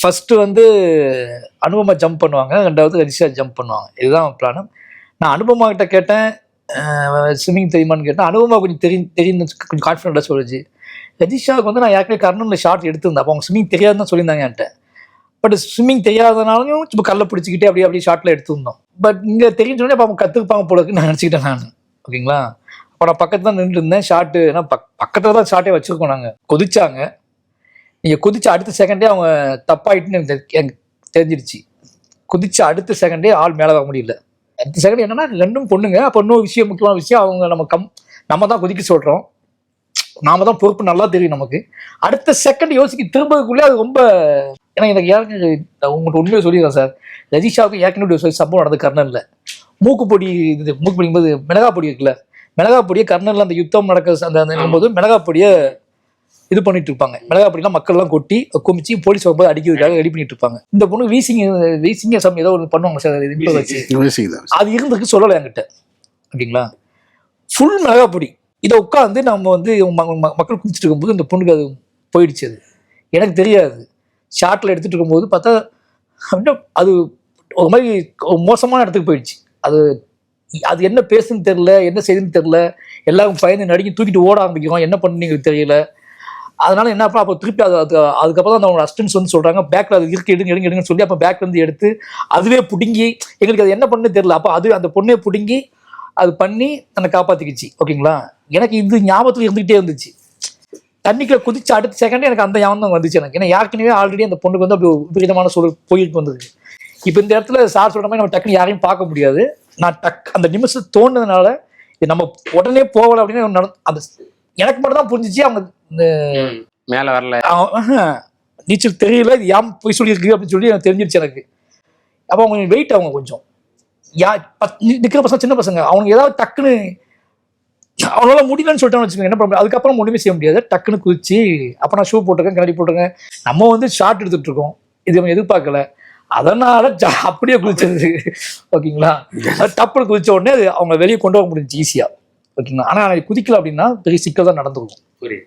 First வந்து Anupama jump பண்ணுவாங்க, 2வது ரஜிஷா ஜம்ப் பண்ணுவாங்க. இதுதான் பிளானு. நான் அனுபமா கிட்ட கேட்டேன், ஸ்விம்மிங் தெரியுமான்னு கேட்டேன். அனுபமா கொஞ்சம் தெரியும் கொஞ்சம் கான்ஃபிடென்ட்டாக சொல்லுச்சு. ரஜிஷாவுக்கு வந்து நான் ஏற்கனவே கர்னூலில் ஷார்ட் எடுத்திருந்தேன். அப்போ அவங்க ஸ்விம்மிங் தெரியாதுன்னு தான் சொல்லியிருந்தாங்க என்கிட்ட. பட் ஸ்விம்மிங் தெரியாதனாலையும் சும்மா கல்லை பிடிச்சிக்கிட்டே அப்படியே ஷார்ட்டில் எடுத்துருந்தோம். பட் இங்கே தெரியும் சொன்னே அப்போ அவங்க கற்றுப்பாங்க போல இருக்குன்னு நான் நினச்சிக்கிட்டேன் நான். ஓகேங்களா? அப்போ நான் பக்கத்தில் தான் நின்று இருந்தேன். ஷார்ட்டு ஏன்னா பக்கத்தில் தான் ஷார்ட்டே வச்சுருக்கோம் நாங்கள். கொதிச்சாங்க. நீங்கள் குதிச்ச அடுத்த செகண்டே அவங்க தப்பாயிட்டுன்னு எனக்கு தெரிஞ்சிடுச்சு. குதிச்ச அடுத்த செகண்டே ஆள் மேலே வர முடியல. அடுத்த செகண்ட் என்னன்னா 2 பொண்ணுங்க. அப்போ இன்னொரு விஷயம், முக்கியமான விஷயம், அவங்க நம்ம தான் குதிக்க சொல்கிறோம், நாம தான் பொறுப்பு நல்லா தெரியும் நமக்கு. அடுத்த செகண்ட் யோசிக்க திரும்பக்குள்ளே அது ரொம்ப, ஏன்னா எனக்கு ஏற்கனவே உங்கள்கிட்ட உண்மையை சொல்லிடுறேன் சார், ரஜிஷாவுக்கு ஏற்கனவே சம்பவம் நடந்தது கர்னலில். மூக்குப்பொடி மூக்கு பிடிக்கும்போது மிளகா பொடி இருக்குல்ல, மிளகா பொடியை கர்னலில் அந்த யுத்தம் நடக்க அந்த போது மிளகா பொடியை இது பண்ணிட்டு இருப்பாங்க. மிளகா பொடியெல்லாம் மக்கள்லாம் கொட்டி குமிச்சு போலீஸ் வரும்போது அடிக்கிறதுக்காக ரெடி பண்ணிட்டு இருப்பாங்க. இந்த பொண்ணு வீசிங்க சம் ஏதோ ஒன்று பண்ணுவாங்க சார், அது இருந்துக்கு சொல்லலை என்கிட்ட. ஓகேங்களா? ஃபுல் மிளகா பொடி இதை உட்காந்து நம்ம வந்து மக்கள் குடிச்சிட்டு இருக்கும்போது இந்த பொண்ணுக்கு அது போயிடுச்சு. அது எனக்கு தெரியாது. ஷார்ட்டில் எடுத்துகிட்டு இருக்கும்போது பார்த்தா அது ஒரு மாதிரி மோசமான இடத்துக்கு போயிடுச்சு. அது என்ன பேசுன்னு தெரில, என்ன செய்யுதுன்னு தெரில. எல்லாரும் பயந்து நடுங்கி தூக்கிட்டு ஓட ஆரம்பிக்கிறோம். என்ன பண்ணுன்னு தெரியல. அதனால என்ன அப்போ திருப்பி அதுக்கப்புறம் தான் அவங்க அசிஸ்டன்ஸ் வந்து சொல்கிறாங்க, பேக்கில் அது இருக்கு, எடுங்கன்னு சொல்லி அப்போ பேக்லேருந்து எடுத்து அதுவே பிடுங்கி, எங்களுக்கு அது என்ன பண்ணுன்னு தெரில. அப்போ அந்த பொண்ணே பிடுங்கி அது பண்ணி தன்னை காப்பாற்றிக்கிச்சு. ஓகேங்களா? எனக்கு இது ஞாபகத்தில் இருந்துகிட்டே இருந்துச்சு. தண்ணிக்குள்ள குதிச்சு அடுத்த செகண்டே எனக்கு அந்த ஞாபகம் வந்துச்சு எனக்கு. ஏன்னா ஏற்கனவே ஆல்ரெடி அந்த பொண்ணுக்கு வந்து அப்படி விபரீதமான சூழல் போயிட்டு வந்தது. இப்போ இந்த இடத்துல சார் சொல்கிற மாதிரி நம்ம டக்குன்னு யாரையும் பார்க்க முடியாது. நான் அந்த நிமிஷம் தோணுனதுனால இது நம்ம உடனே போகலை அப்படின்னு அந்த எனக்கு மட்டும் தான் புரிஞ்சிச்சு. அவங்க மேலே வரல, நீச்சல் தெரியல, இது ஏன் போய் சொல்லியிருக்கு அப்படின்னு சொல்லி எனக்கு தெரிஞ்சிருச்சு எனக்கு. அப்போ அவங்க வெயிட், அவங்க கொஞ்சம் நிற்கிற பசங்க, சின்ன பசங்க, அவங்க ஏதாவது டக்குன்னு அவனால முடியலன்னு சொல்லிட்டான்னு வச்சுக்கோங்க, என்ன பண்ண அதுக்கப்புறம் ஒன்றுமே செய்ய முடியாது. டக்குன்னு குதிச்சு அப்போ நான் ஷூ போட்டிருக்கேன், கண்ணாடி போட்டிருக்கேன், நம்ம வந்து ஷார்ட் எடுத்துகிட்டு இருக்கோம், இது நம்ம எதிர்பார்க்கல, அதனால அப்படியே குதிச்சது. ஓகேங்களா? டப்புன்னு குதிச்ச உடனே அவங்க வெளியே கொண்டு வர முடிஞ்சிச்சு ஈஸியாக. ஓகேங்களா? ஆனால் குதிக்கல அப்படின்னா பெரிய சிக்கல் தான் நடந்துருக்கும். புரியுது.